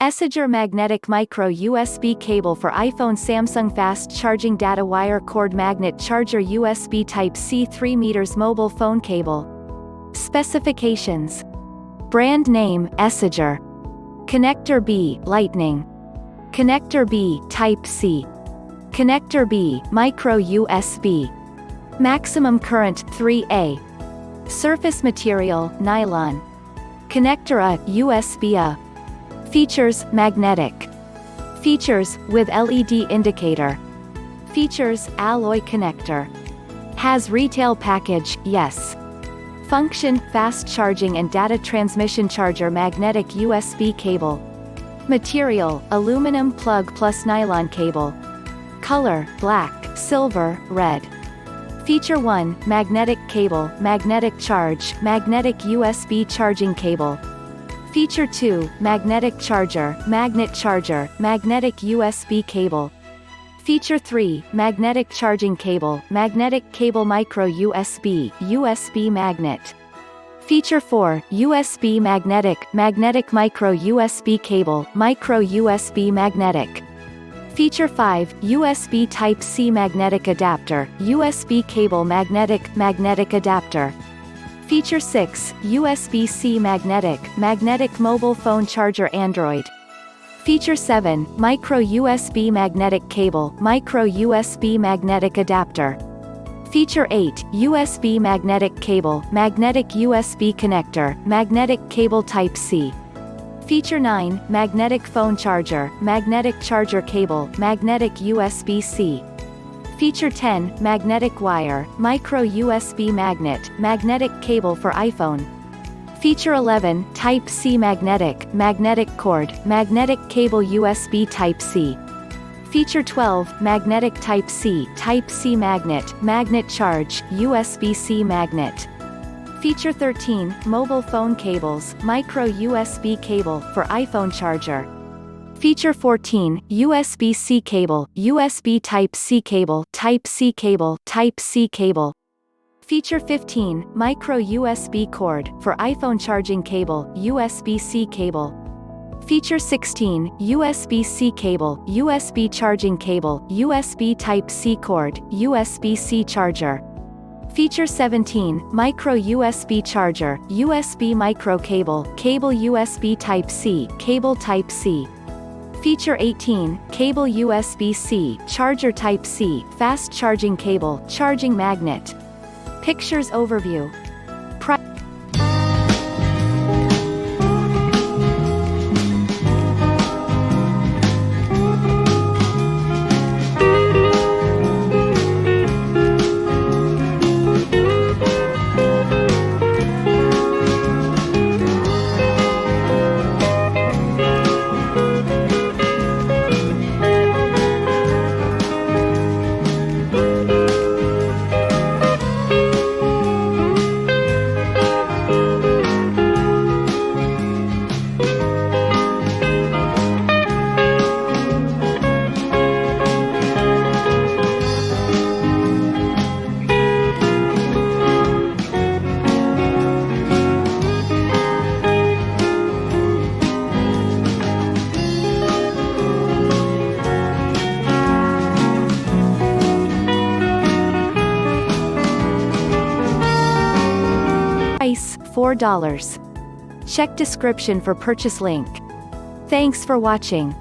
Essager magnetic micro USB cable for iPhone Samsung fast charging data wire cord magnet charger USB Type-C 3 meters mobile phone cable. Specifications. Brand name, Essager. Connector B, Lightning. Connector B, Type-C. Connector B, micro USB. Maximum current, 3A. Surface material, nylon. Connector A, USB A. Features, magnetic. Features, with LED indicator. Features, alloy connector. Has retail package, yes. Function, fast charging and data transmission charger magnetic USB cable. Material, aluminum plug+nylon cable. Color, black, silver, red. Feature 1, magnetic cable, magnetic charge, magnetic USB charging cable. Feature 2, magnetic charger, magnet charger, magnetic USB cable. Feature 3, magnetic charging cable, magnetic cable micro USB, USB magnet. Feature 4, USB magnetic micro USB cable, micro USB magnetic. Feature 5, USB Type-C magnetic adapter, USB cable magnetic adapter. Feature 6, USB-C magnetic mobile phone charger Android. Feature 7, micro USB magnetic cable, micro USB magnetic adapter. Feature 8, USB magnetic cable, magnetic USB connector, magnetic cable Type-C. Feature 9, magnetic phone charger, magnetic charger cable, magnetic USB-C. Feature 10, magnetic wire, micro USB magnet, magnetic cable for iPhone. Feature 11, Type-C magnetic cord, magnetic cable USB Type-C. Feature 12, magnetic Type-C magnet charge, USB-C magnet. Feature 13, mobile phone cables, micro USB cable for iPhone charger. Feature 14, USB-C cable, USB Type-C cable, Type-C cable, Type-C cable. Feature 15, micro USB cord, for iPhone charging cable, USB-C cable. Feature 16, USB-C cable, USB charging cable, USB Type-C cord, USB-C charger. Feature 17, micro USB charger, USB micro cable, cable USB Type-C, cable Type-C. Feature 18, cable USB-C, charger Type-C, fast charging cable, charging magnet. Pictures overview. Price, $4. Check description for purchase link. Thanks for watching.